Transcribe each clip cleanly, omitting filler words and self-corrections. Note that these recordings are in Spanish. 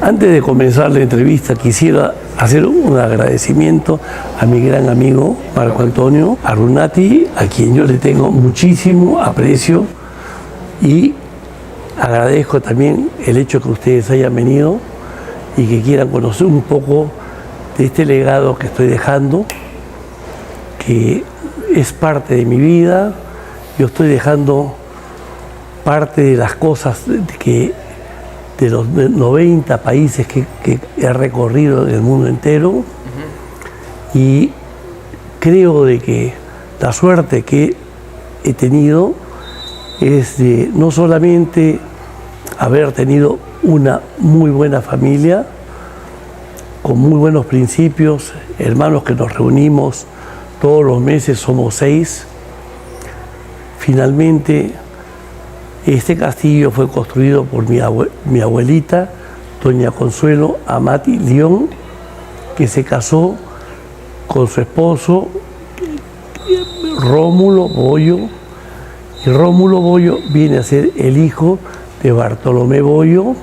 Antes de comenzar la entrevista quisiera hacer un agradecimiento a mi gran amigo Marco Antonio Arunati, a quien yo le tengo muchísimo aprecio, y agradezco también el hecho que ustedes hayan venido y que quieran conocer un poco de este legado que estoy dejando, que es parte de mi vida. Yo estoy dejando parte de las cosas de los 90 países que he recorrido en el mundo entero, y creo de que la suerte que he tenido es de no solamente haber tenido una muy buena familia, con muy buenos principios, hermanos que nos reunimos todos los meses, somos 6. Finalmente, este castillo fue construido por mi abuelita, doña Consuelo Amati León, que se casó con su esposo Rómulo Bollo, y Rómulo Bollo viene a ser el hijo de Bartolomé Bollo,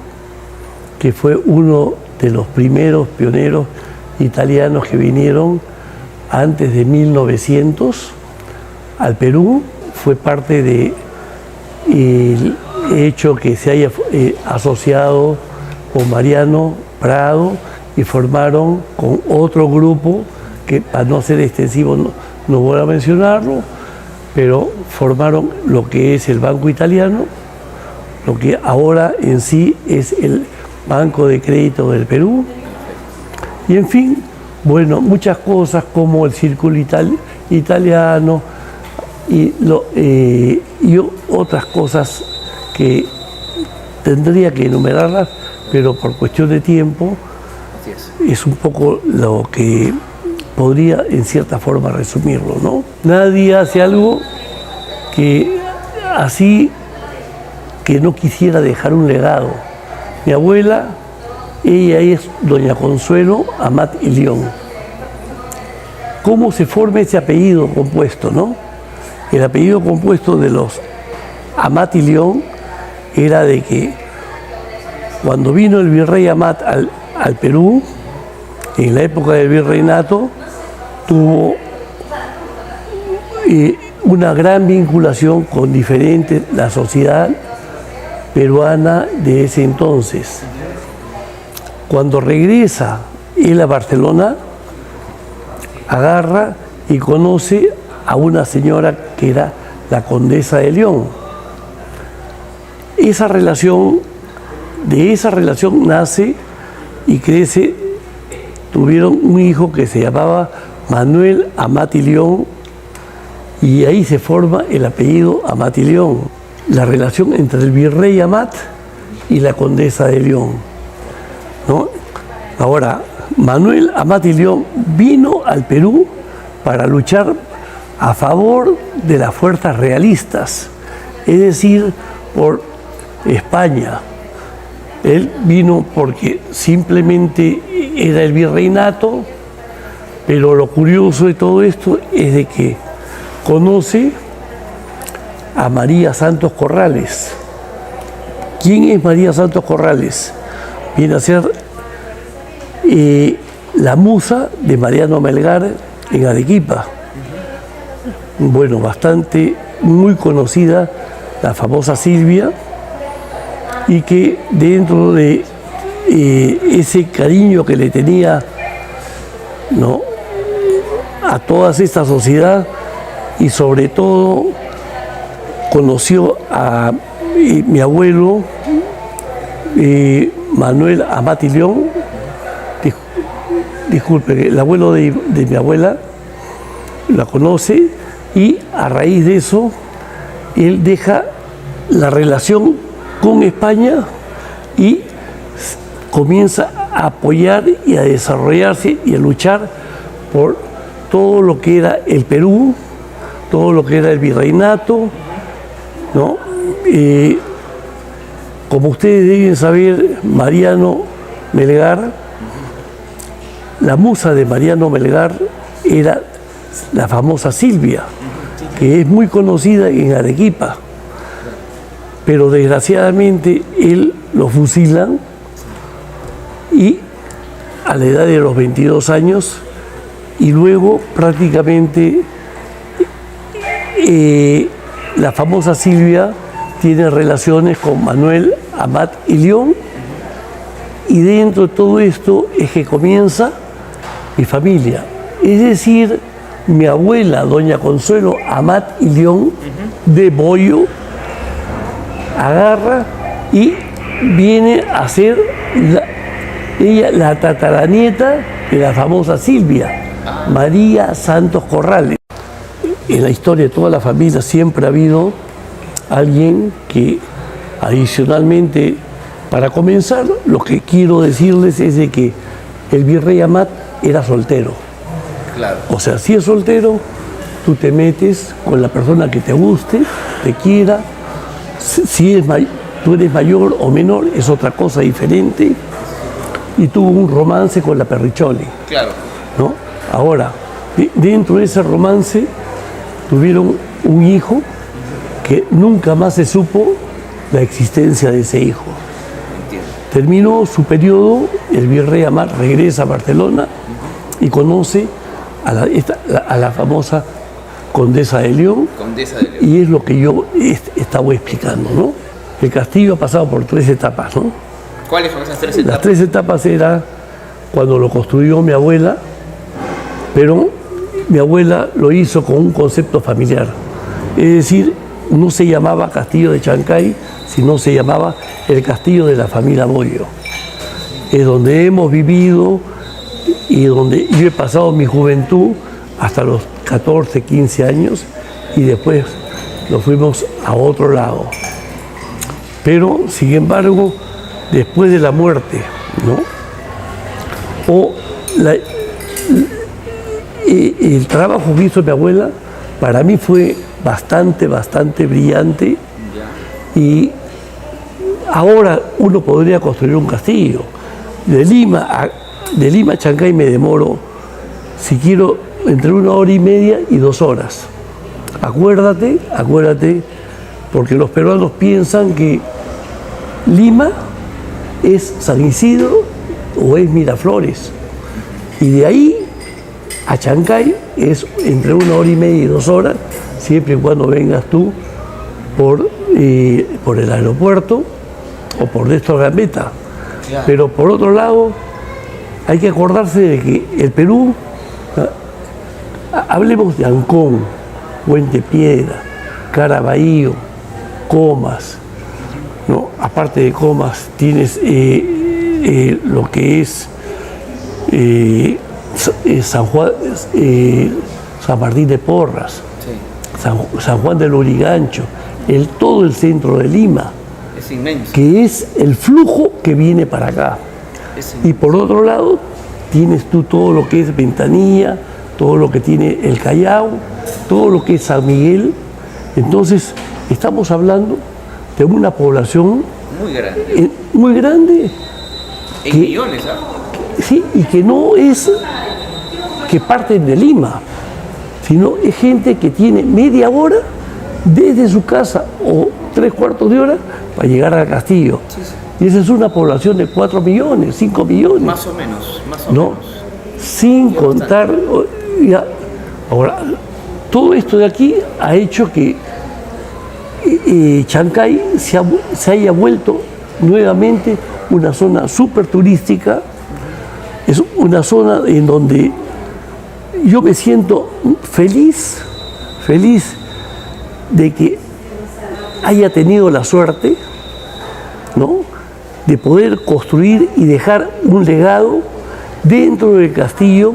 que fue uno de los primeros pioneros italianos que vinieron antes de 1900 al Perú. Fue parte de el hecho que se haya asociado con Mariano Prado y formaron con otro grupo que, para no ser extensivo, no voy a mencionarlo, pero formaron lo que es el Banco Italiano, lo que ahora en sí es el Banco de Crédito del Perú, y en fin, bueno, muchas cosas como el Círculo Italiano y otras cosas que tendría que enumerarlas, pero por cuestión de tiempo es un poco lo que podría en cierta forma resumirlo, ¿no? Nadie hace algo que así que no quisiera dejar un legado. Mi abuela, ella es doña Consuelo Amat y León. ¿Cómo se forma ese apellido compuesto, no? El apellido compuesto de los Amat y León era de que cuando vino el virrey Amat al Perú, en la época del virreinato, tuvo una gran vinculación con la sociedad peruana de ese entonces. Cuando regresa él a Barcelona, agarra y conoce a una señora que era la condesa de León. De esa relación nace y crece, tuvieron un hijo que se llamaba Manuel Amat y León, y ahí se forma el apellido Amat y León, la relación entre el virrey Amat y la condesa de León, ¿no? Ahora, Manuel Amat y León vino al Perú para luchar a favor de las fuerzas realistas, es decir, por España. Él vino porque simplemente era el virreinato, pero lo curioso de todo esto es de que conoce a María Santos Corrales. ¿Quién es María Santos Corrales? Viene a ser la musa de Mariano Melgar en Arequipa. Bueno, muy conocida, la famosa Silvia, y que dentro de ese cariño que le tenía, ¿no?, a toda esta sociedad, y sobre todo conoció a mi abuelo Manuel Amat y León, disculpe, el abuelo de mi abuela la conoce, y a raíz de eso él deja la relación con España y comienza a apoyar y a desarrollarse y a luchar por todo lo que era el Perú, todo lo que era el virreinato, ¿no? Como ustedes deben saber, Mariano Melgar, la musa de Mariano Melgar era la famosa Silvia, que es muy conocida en Arequipa, pero desgraciadamente él lo fusilan y a la edad de los 22 años, y luego prácticamente la famosa Silvia tiene relaciones con Manuel, Amat y León, y dentro de todo esto es que comienza mi familia. Es decir, mi abuela, doña Consuelo Amat y León, de Bollo, agarra y viene a ser ella la tataranieta de la famosa Silvia, María Santos Corrales. En la historia de toda la familia siempre ha habido alguien que, adicionalmente, para comenzar, lo que quiero decirles es de que el virrey Amat era soltero. Claro. O sea, si es soltero, tú te metes con la persona que te guste, te quiera. Si tú eres mayor o menor, es otra cosa diferente. Y tuvo un romance con la Perricholi. Claro. ¿No? Ahora, dentro de ese romance, tuvieron un hijo que nunca más se supo la existencia de ese hijo. Entiendo. Terminó su periodo, el virrey Amat regresa a Barcelona y conoce a la famosa Condesa de León. Condesa de León. Y es lo que yo estaba explicando, ¿no? El castillo ha pasado por 3 etapas, ¿no? ¿Cuáles son esas 3 etapas? Las 3 etapas era cuando lo construyó mi abuela, pero mi abuela lo hizo con un concepto familiar. Es decir, no se llamaba Castillo de Chancay, sino se llamaba el Castillo de la familia Bollo. Es donde hemos vivido y donde yo he pasado mi juventud hasta los 14, 15 años y después nos fuimos a otro lado. Pero, sin embargo, después de la muerte, ¿no? El trabajo que hizo mi abuela para mí fue bastante brillante, y ahora uno podría construir un castillo. De Lima a Chancay me demoro, si quiero, entre 1 hora y media y 2 horas. Acuérdate, porque los peruanos piensan que Lima es San Isidro o es Miraflores, y de ahí a Chancay es entre 1 hora y media y 2 horas, siempre y cuando vengas tú por el aeropuerto o por Néstor Gambetta. Claro. Pero por otro lado, hay que acordarse de que el Perú, hablemos de Ancón, Puente Piedra, Caraballo, Comas, ¿no? Aparte de Comas tienes lo que es San Martín de Porras, Sí. San Juan del Lurigancho, todo el centro de Lima, Es inmenso. que es el flujo que viene para acá. Es Y por otro lado, tienes tú todo lo que es Ventanilla, todo lo que tiene el Callao, todo lo que es San Miguel. Entonces, estamos hablando de una población muy grande. muy grande. En millones, ¿ah? Sí, y que no es que parten de Lima, sino es gente que tiene media hora desde su casa o 3/4 de hora para llegar al castillo. Sí, sí. Y esa es una población de 4 millones, 5 millones. Más o menos, ¿No? Sin contar. Ya, ahora, todo esto de aquí ha hecho que Chancay se haya vuelto nuevamente una zona súper turística. Es una zona en donde yo me siento feliz de que haya tenido la suerte, ¿no?, de poder construir y dejar un legado dentro del castillo,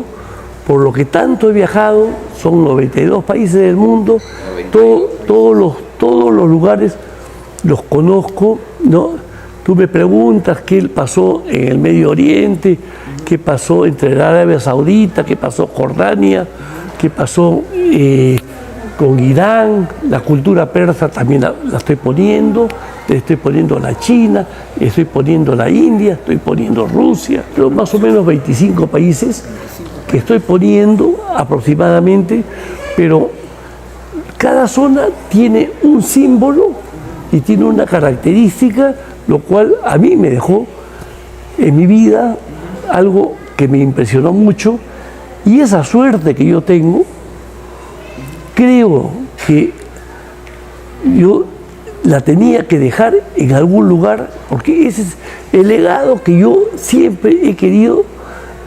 por lo que tanto he viajado. Son 92 países del mundo, todos los lugares los conozco, ¿no? Tú me preguntas qué pasó en el Medio Oriente, qué pasó entre el Arabia Saudita, qué pasó Jordania, qué pasó con Irán, la cultura persa también la estoy poniendo, estoy poniendo la China, estoy poniendo la India, estoy poniendo Rusia, pero más o menos 25 países que estoy poniendo aproximadamente, pero cada zona tiene un símbolo y tiene una característica, lo cual a mí me dejó en mi vida algo que me impresionó mucho, y esa suerte que yo tengo, creo que yo la tenía que dejar en algún lugar, porque ese es el legado que yo siempre he querido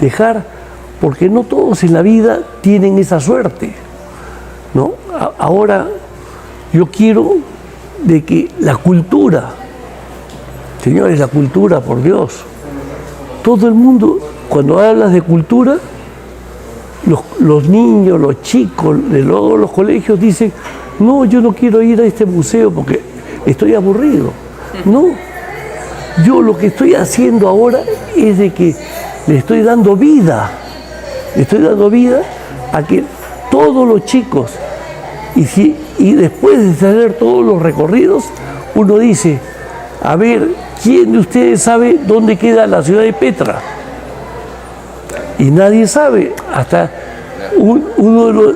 dejar, porque no todos en la vida tienen esa suerte, ¿no? Ahora yo quiero de que la cultura, señores, la cultura, por Dios, todo el mundo, cuando hablas de cultura, los niños, los chicos de los colegios dicen, no, yo no quiero ir a este museo porque estoy aburrido. No, yo lo que estoy haciendo ahora es de que le estoy dando vida a que todos los chicos, y después de hacer todos los recorridos, uno dice, a ver, ¿quién de ustedes sabe dónde queda la ciudad de Petra? Y nadie sabe, hasta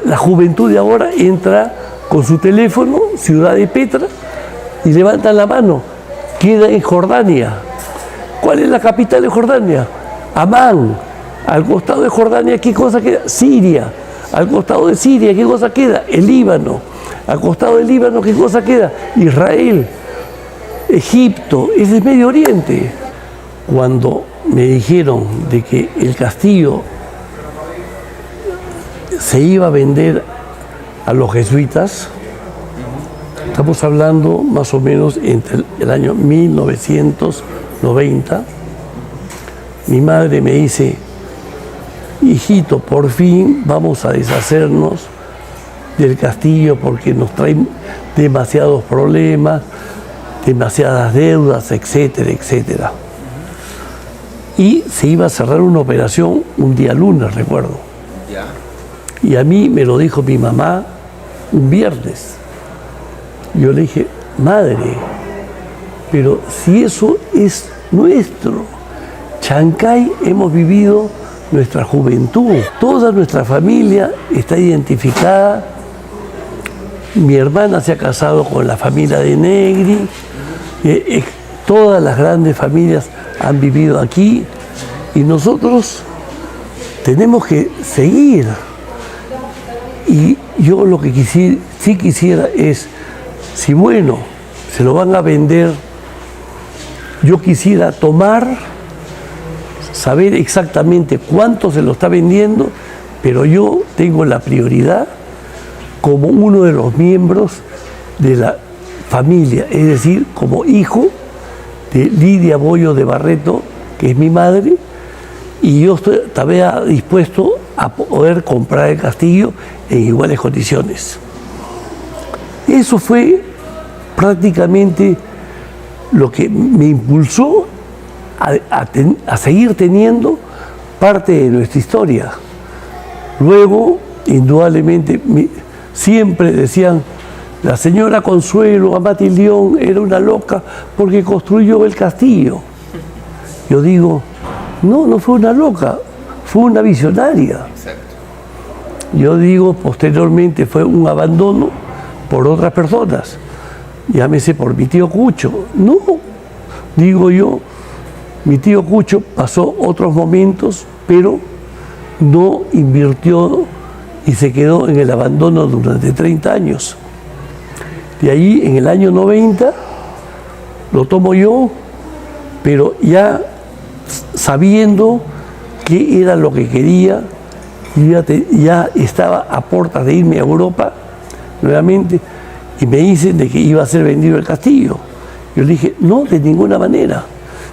la juventud de ahora entra con su teléfono, ciudad de Petra, y levantan la mano, queda en Jordania. ¿Cuál es la capital de Jordania? Amán. Al costado de Jordania, ¿qué cosa queda? Siria. Al costado de Siria, ¿qué cosa queda? El Líbano. Al costado del Líbano, ¿qué cosa queda? Israel. Egipto. Ese es Medio Oriente. Cuando me dijeron de que el castillo se iba a vender a los jesuitas, estamos hablando más o menos entre el año 1990, mi madre me dice, hijito, por fin vamos a deshacernos del castillo porque nos trae demasiados problemas, demasiadas deudas, etcétera, etcétera. Y se iba a cerrar una operación un día lunes, recuerdo. Ya. Y a mí me lo dijo mi mamá un viernes. Yo le dije, madre, pero si eso es nuestro, Chancay hemos vivido nuestra juventud, toda nuestra familia está identificada, mi hermana se ha casado con la familia de Negri, todas las grandes familias han vivido aquí y nosotros tenemos que seguir. Y yo lo que sí quisiera es, si bueno, se lo van a vender, yo quisiera tomar, saber exactamente cuánto se lo está vendiendo, pero yo tengo la prioridad como uno de los miembros de la familia, es decir, como hijo de Lidia Bollo de Barreto, que es mi madre, y yo estoy todavía dispuesto a poder comprar el castillo en iguales condiciones. Eso fue prácticamente lo que me impulsó a seguir teniendo parte de nuestra historia. Luego, indudablemente, siempre decían, la señora Consuelo Amati León era una loca porque construyó el castillo. Yo digo, no fue una loca, fue una visionaria. Exacto. Yo digo, posteriormente fue un abandono por otras personas, llámese por mi tío Cucho. No, digo yo, mi tío Cucho pasó otros momentos, pero no invirtió y se quedó en el abandono durante 30 años. De ahí, en el año 90, lo tomo yo, pero ya sabiendo qué era lo que quería, ya estaba a puertas de irme a Europa nuevamente, y me dicen de que iba a ser vendido el castillo. Yo le dije, no, de ninguna manera.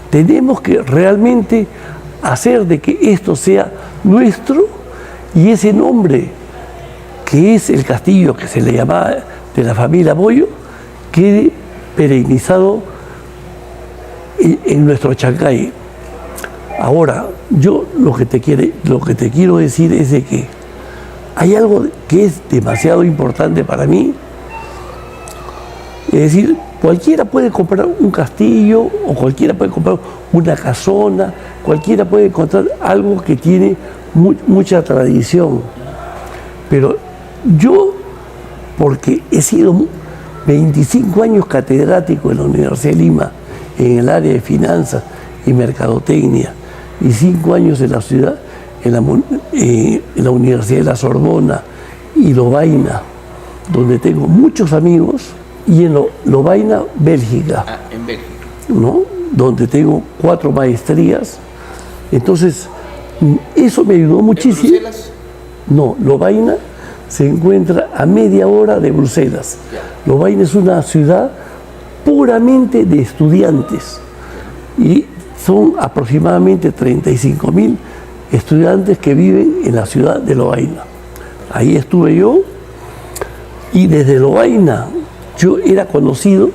Tenemos que realmente hacer de que esto sea nuestro, y ese nombre, que es el castillo que se le llamaba de la familia Bollo, quede perennizado en nuestro Chancay. Ahora, yo lo que te quiero decir es de que hay algo que es demasiado importante para mí. Es decir, cualquiera puede comprar un castillo o cualquiera puede comprar una casona, cualquiera puede encontrar algo que tiene mucha tradición. Pero yo, porque he sido 25 años catedrático en la Universidad de Lima, en el área de finanzas y mercadotecnia, y 5 años en la ciudad, en la Universidad de la Sorbona y Lovaina, donde tengo muchos amigos, y en Lovaina, Bélgica. Ah, en Bélgica. ¿No? Donde tengo 4 maestrías. Entonces, eso me ayudó muchísimo. ¿En Bruselas? No, Lovaina se encuentra a media hora de Bruselas. Lovaina es una ciudad puramente de estudiantes y son aproximadamente 35.000 estudiantes que viven en la ciudad de Lovaina. Ahí estuve yo y desde Lovaina yo era conocido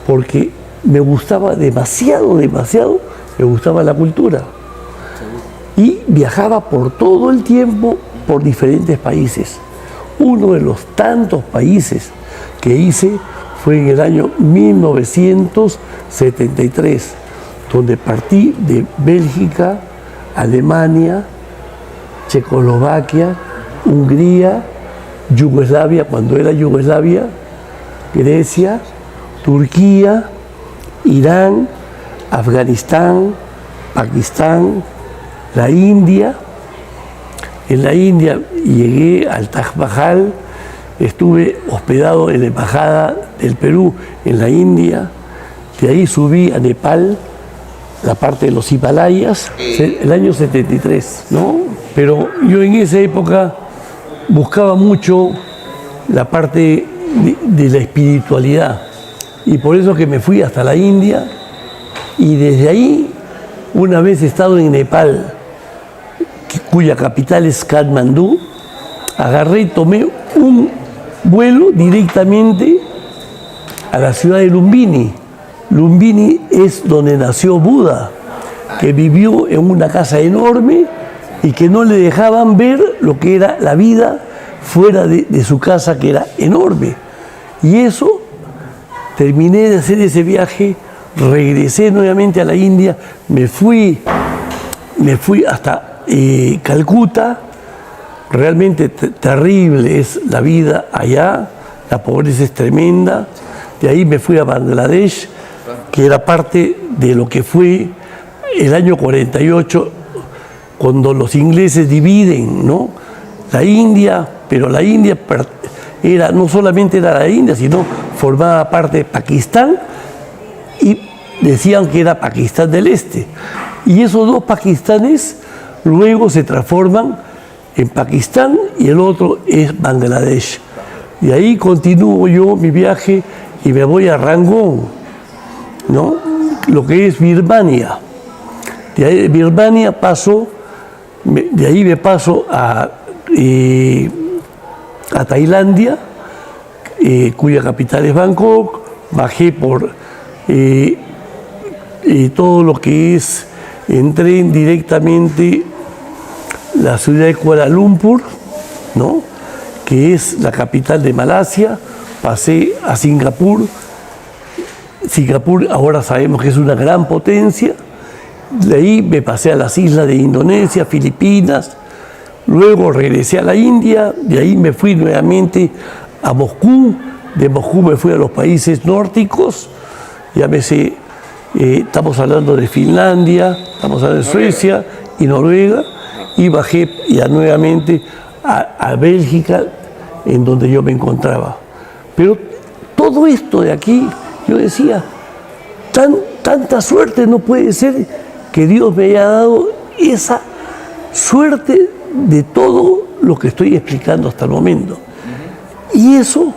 porque me gustaba demasiado, me gustaba la cultura. Y viajaba por todo el tiempo por diferentes países. Uno de los tantos países que hice fue en el año 1973, donde partí de Bélgica, Alemania, Checoslovaquia, Hungría, Yugoslavia, cuando era Yugoslavia, Grecia, Turquía, Irán, Afganistán, Pakistán, la India. En la India llegué al Taj Mahal, estuve hospedado en la Embajada del Perú en la India, de ahí subí a Nepal, la parte de los Himalayas, el año 73, ¿no? Pero yo en esa época buscaba mucho la parte de la espiritualidad, y por eso que me fui hasta la India, y desde ahí, una vez he estado en Nepal, cuya capital es Katmandú, agarré y tomé un vuelo directamente a la ciudad de Lumbini. Lumbini es donde nació Buda, que vivió en una casa enorme y que no le dejaban ver lo que era la vida fuera de su casa, que era enorme. Y eso, terminé de hacer ese viaje, regresé nuevamente a la India, me fui hasta Calcuta. Realmente terrible es la vida allá, la pobreza es tremenda. De ahí me fui a Bangladesh, que era parte de lo que fue el año 48, cuando los ingleses dividen, ¿no? La India, pero la India no solamente era la India, sino formaba parte de Pakistán, y decían que era Pakistán del Este. Y esos dos Pakistanes luego se transforman en Pakistán y el otro es Bangladesh. Y ahí continúo yo mi viaje y me voy a Rangón, ¿no? Lo que es Birmania. De ahí de Birmania de ahí me paso a Tailandia, cuya capital es Bangkok. Bajé por todo lo que es, entré directamente la ciudad de Kuala Lumpur, ¿no? Que es la capital de Malasia. Pasé a Singapur. Singapur ahora sabemos que es una gran potencia. De ahí me pasé a las islas de Indonesia, Filipinas. Luego regresé a la India. De ahí me fui nuevamente a Moscú. De Moscú me fui a los países nórdicos. Llámese, estamos hablando de Finlandia, estamos hablando de Suecia y Noruega. Y bajé ya nuevamente a Bélgica, en donde yo me encontraba. Pero todo esto de aquí, yo decía, tanta suerte no puede ser que Dios me haya dado esa suerte de todo lo que estoy explicando hasta el momento. Y eso,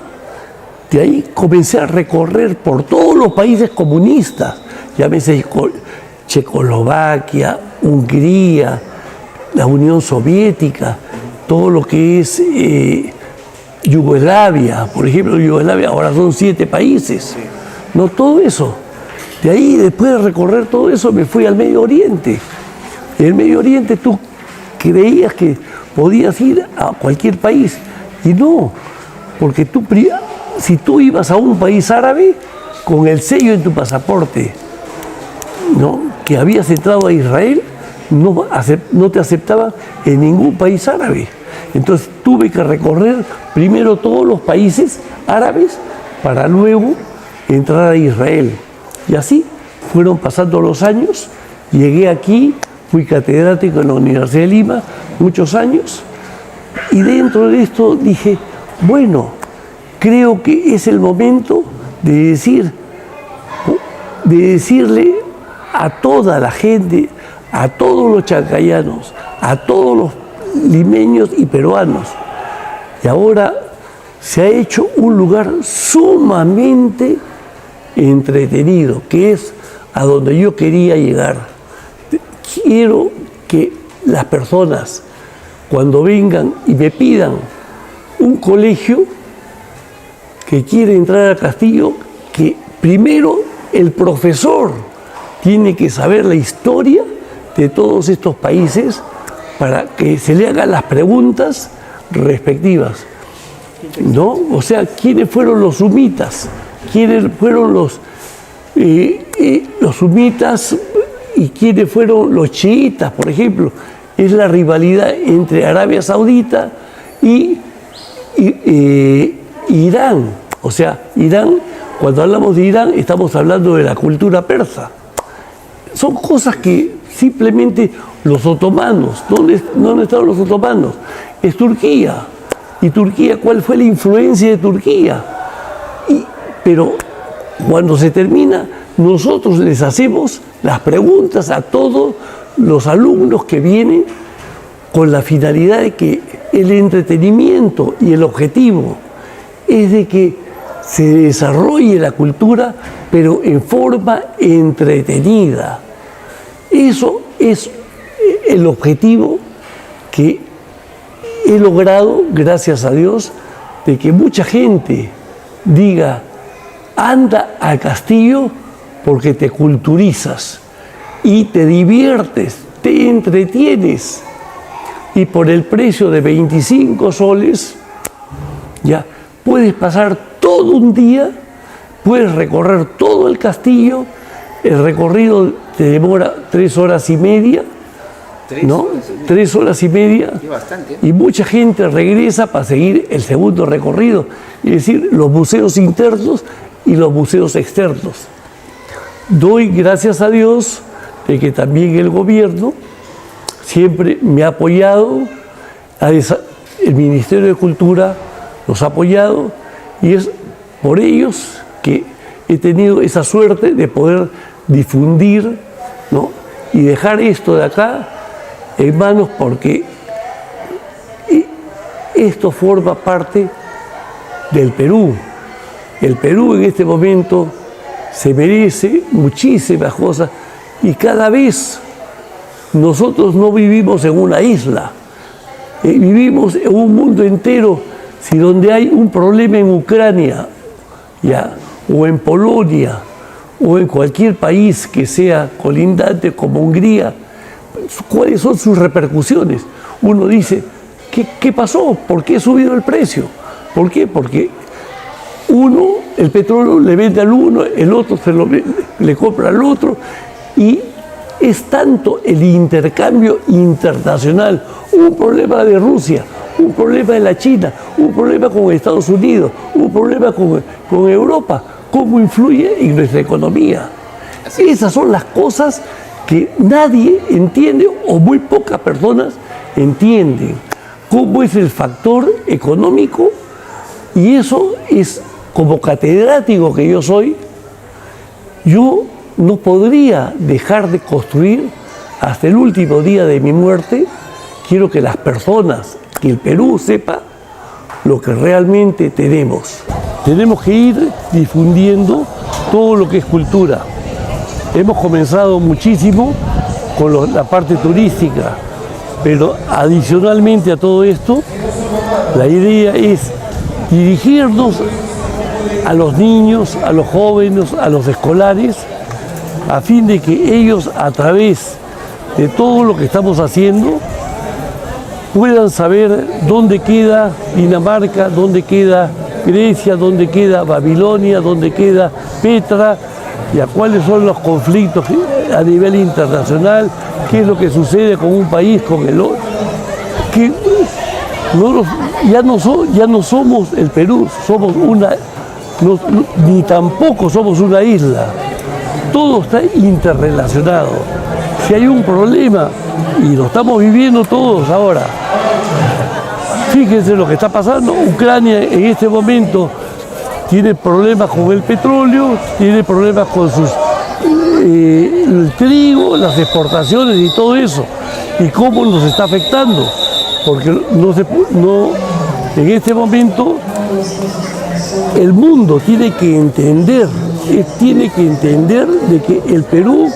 de ahí comencé a recorrer por todos los países comunistas, llámese Checoslovaquia, Hungría, la Unión Soviética, todo lo que es Yugoslavia, por ejemplo, Yugoslavia ahora son 7 países, no todo eso. De ahí, después de recorrer todo eso, me fui al Medio Oriente. En el Medio Oriente tú creías que podías ir a cualquier país, y no, porque si tú ibas a un país árabe, con el sello en tu pasaporte, ¿no?, que habías entrado a Israel, no te aceptaban en ningún país árabe. Entonces tuve que recorrer primero todos los países árabes para luego entrar a Israel. Y así fueron pasando los años, llegué aquí, fui catedrático en la Universidad de Lima muchos años, y dentro de esto dije, bueno, creo que es el momento de decirle a toda la gente, a todos los chancayanos, a todos los limeños y peruanos. Y ahora se ha hecho un lugar sumamente entretenido, que es a donde yo quería llegar. Quiero que las personas, cuando vengan y me pidan un colegio que quiere entrar al castillo, que primero el profesor tiene que saber la historia de todos estos países para que se le hagan las preguntas respectivas, ¿no? O sea, ¿quiénes fueron los sumitas? ¿Quiénes fueron los sumitas y quiénes fueron los chiitas, por ejemplo? Es la rivalidad entre Arabia Saudita y Irán. O sea, Irán, cuando hablamos de Irán, estamos hablando de la cultura persa. Son cosas que simplemente los otomanos, ¿dónde estaban los otomanos? Es Turquía. ¿Y Turquía? ¿Cuál fue la influencia de Turquía? Pero cuando se termina, nosotros les hacemos las preguntas a todos los alumnos que vienen con la finalidad de que el entretenimiento y el objetivo es de que se desarrolle la cultura, pero en forma entretenida. Eso es el objetivo que he logrado, gracias a Dios, de que mucha gente diga, anda al castillo porque te culturizas y te diviertes, te entretienes. Y por el precio de 25 soles, ya puedes pasar todo un día, puedes recorrer todo el castillo, el recorrido te demora 3 horas y media, ¿no? 3 horas y media, y mucha gente regresa para seguir el segundo recorrido, es decir, los museos internos y los museos externos. Doy gracias a Dios de que también el gobierno siempre me ha apoyado, el Ministerio de Cultura nos ha apoyado, y es por ellos que he tenido esa suerte de poder difundir, ¿no? Y dejar esto de acá en manos, porque esto forma parte del Perú. El Perú en este momento se merece muchísimas cosas, y cada vez nosotros no vivimos en una isla, vivimos en un mundo entero. Si donde hay un problema en Ucrania, ya, o en Polonia, o en cualquier país que sea colindante como Hungría, ¿cuáles son sus repercusiones? Uno dice, ¿qué pasó? ¿Por qué ha subido el precio? ¿Por qué? Porque uno, el petróleo le vende al uno, el otro le compra al otro, y es tanto el intercambio internacional, un problema de Rusia, un problema de la China, un problema con Estados Unidos, un problema con Europa, cómo influye en nuestra economía. Esas son las cosas que nadie entiende, o muy pocas personas entienden, cómo es el factor económico, y eso es, como catedrático que yo soy, yo no podría dejar de construir hasta el último día de mi muerte. Quiero que las personas, que el Perú sepa lo que realmente tenemos. Tenemos que ir difundiendo todo lo que es cultura. Hemos comenzado muchísimo con la parte turística, pero adicionalmente a todo esto, la idea es dirigirnos a los niños, a los jóvenes, a los escolares, a fin de que ellos, a través de todo lo que estamos haciendo, puedan saber dónde queda Dinamarca, dónde queda Grecia, dónde queda Babilonia, dónde queda Petra, y a cuáles son los conflictos a nivel internacional, qué es lo que sucede con un país, con el otro. Que ya no somos el Perú, somos ni tampoco somos una isla. todo está interrelacionado. Si hay un problema, y lo estamos viviendo todos ahora, fíjense lo que está pasando. Ucrania en este momento tiene problemas con el petróleo, tiene problemas con el trigo, las exportaciones y todo eso. ¿Y cómo nos está afectando? Porque en este momento el mundo tiene que entender de que el Perú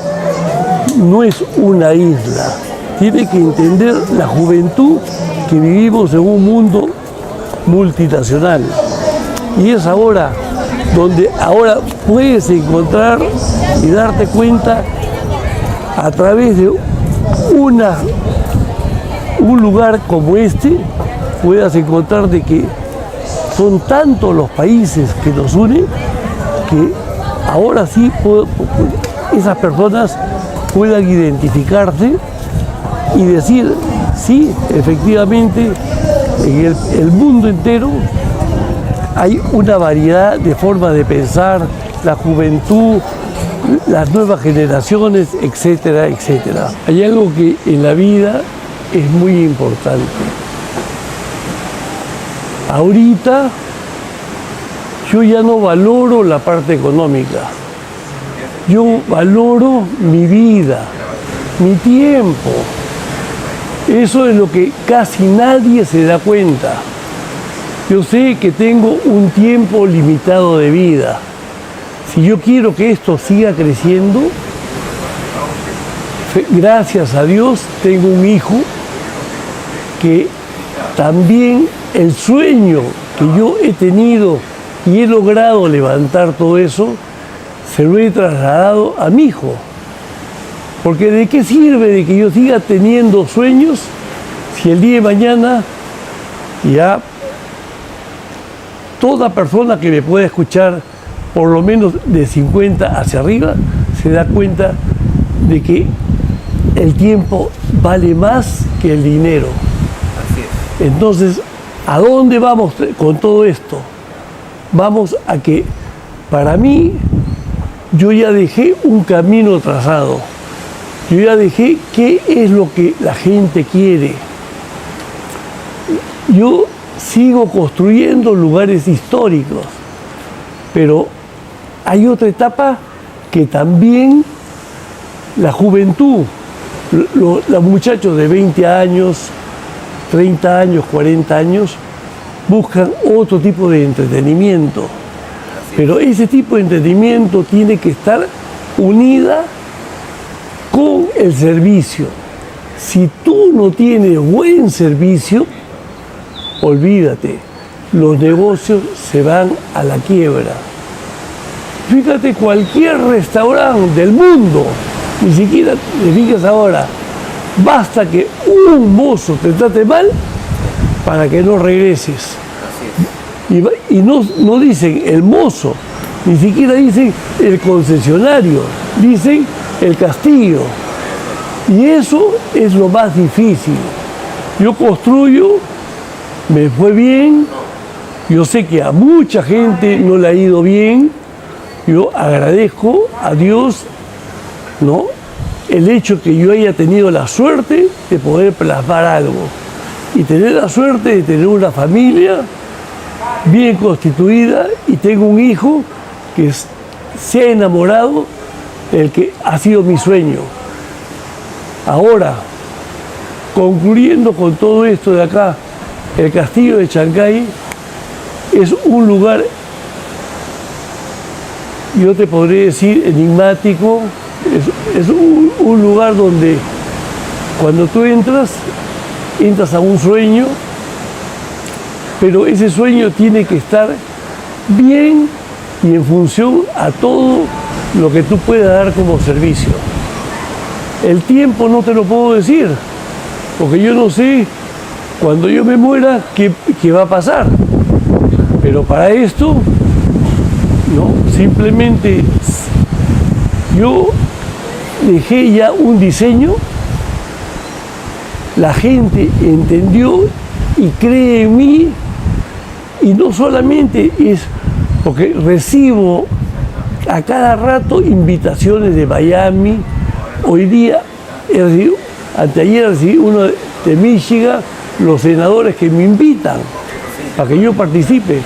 no es una isla. Tiene que entender la juventud que vivimos en un mundo multinacional. Y es ahora donde ahora puedes encontrar y darte cuenta a través de un lugar como este, puedas encontrar de que son tantos los países que nos unen que ahora sí esas personas puedan identificarse y decir, sí, efectivamente, en el mundo entero hay una variedad de formas de pensar, la juventud, las nuevas generaciones, etcétera, etcétera. Hay algo que en la vida es muy importante. Ahorita yo ya no valoro la parte económica. Yo valoro mi vida, mi tiempo. Eso es lo que casi nadie se da cuenta. Yo sé que tengo un tiempo limitado de vida. Si yo quiero que esto siga creciendo, gracias a Dios tengo un hijo que también el sueño que yo he tenido y he logrado levantar todo eso, se lo he trasladado a mi hijo. Porque ¿de qué sirve de que yo siga teniendo sueños si el día de mañana ya toda persona que me pueda escuchar, por lo menos de 50 hacia arriba, se da cuenta de que el tiempo vale más que el dinero? Así es. Entonces, ¿a dónde vamos con todo esto? Vamos a que, para mí, yo ya dejé un camino trazado. Yo ya dejé qué es lo que la gente quiere. Yo sigo construyendo lugares históricos, pero hay otra etapa que también la juventud, los muchachos de 20 años, 30 años, 40 años, buscan otro tipo de entretenimiento. Pero ese tipo de entretenimiento tiene que estar unida con el servicio. Si tú no tienes buen servicio, olvídate, los negocios se van a la quiebra. Fíjate, cualquier restaurante del mundo, ni siquiera te fijas ahora, basta que un mozo te trate mal para que no regreses. Y no dicen el mozo, ni siquiera dicen el concesionario, dicen el castigo. Y eso es lo más difícil. Yo construyo, me fue bien, yo sé que a mucha gente no le ha ido bien, yo agradezco a Dios, ¿no?, el hecho que yo haya tenido la suerte de poder plasmar algo y tener la suerte de tener una familia bien constituida, y tengo un hijo que se ha enamorado del que ha sido mi sueño. Ahora, concluyendo con todo esto de acá, el castillo de Chancay es un lugar, yo te podría decir, enigmático. Es un lugar donde cuando tú entras a un sueño, pero ese sueño tiene que estar bien y en función a todo lo que tú puedas dar como servicio. El tiempo no te lo puedo decir, porque yo no sé cuando yo me muera qué va a pasar. Pero para esto, no, simplemente yo dejé ya un diseño, la gente entendió y cree en mí, y no solamente es porque recibo a cada rato invitaciones de Miami. Hoy día, anteayer recibí uno de Michigan, los senadores que me invitan para que yo participe.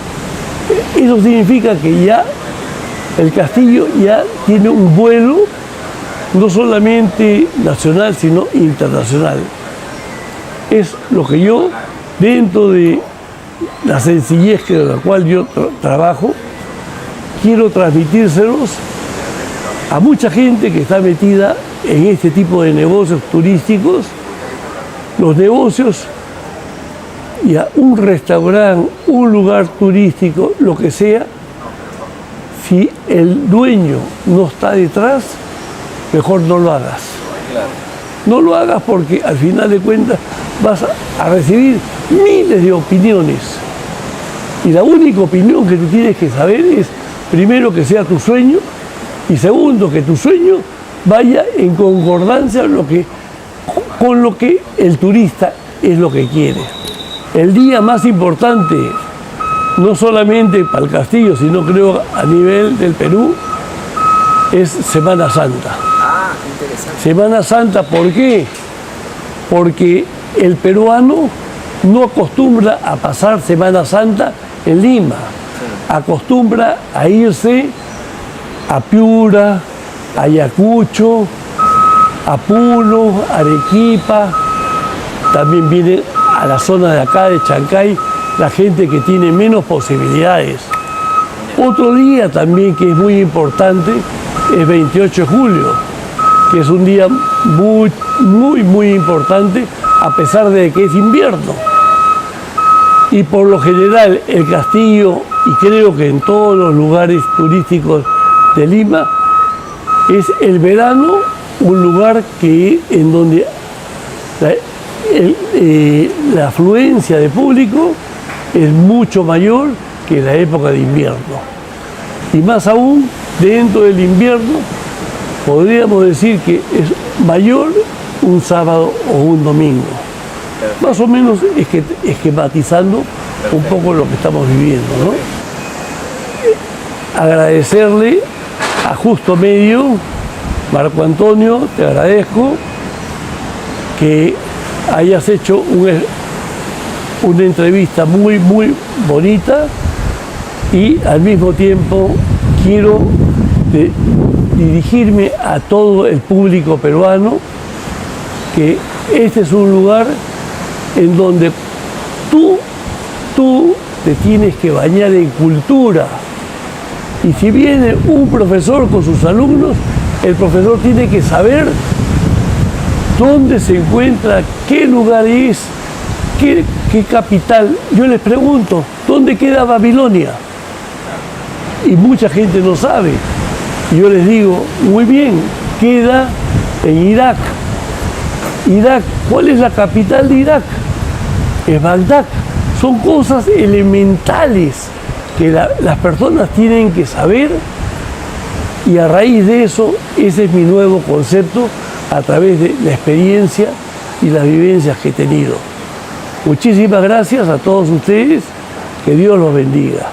Eso significa que ya el castillo ya tiene un vuelo no solamente nacional, sino internacional. Es lo que yo, dentro de la sencillez con la cual yo trabajo, quiero transmitírselos a mucha gente que está metida en este tipo de negocios turísticos. Los negocios, y a un restaurante, un lugar turístico, lo que sea, si el dueño no está detrás, mejor no lo hagas. No lo hagas porque al final de cuentas vas a recibir miles de opiniones. Y la única opinión que tú tienes que saber es, primero, que sea tu sueño, y segundo, que tu sueño vaya en concordancia con lo que el turista es lo que quiere. El día más importante, no solamente para el castillo, sino creo a nivel del Perú, es Semana Santa. Ah, qué interesante. Semana Santa, ¿por qué? Porque el peruano no acostumbra a pasar Semana Santa en Lima. Acostumbra a irse a Piura, a Ayacucho, a Puno, Arequipa. También viene a la zona de acá de Chancay la gente que tiene menos posibilidades. Otro día también que es muy importante es 28 de julio, que es un día muy importante a pesar de que es invierno. Y por lo general el castillo, y creo que en todos los lugares turísticos de Lima, es el verano un lugar en donde la afluencia de público es mucho mayor que en la época de invierno. Y más aún, dentro del invierno, podríamos decir que es mayor un sábado o un domingo. Más o menos esquematizando un poco lo que estamos viviendo, ¿no? Agradecerle a Justo Medio, Marco Antonio, te agradezco que hayas hecho una entrevista muy bonita, y al mismo tiempo quiero dirigirme a todo el público peruano que este es un lugar en donde tú te tienes que bañar en cultura. Y si viene un profesor con sus alumnos, el profesor tiene que saber dónde se encuentra, qué lugar es, qué capital. Yo les pregunto, ¿dónde queda Babilonia? Y mucha gente no sabe. Y yo les digo, muy bien, queda en Irak. Irak, ¿cuál es la capital de Irak? Es Bagdad. Son cosas elementales que las personas tienen que saber, y a raíz de eso, ese es mi nuevo concepto a través de la experiencia y las vivencias que he tenido. Muchísimas gracias a todos ustedes, que Dios los bendiga.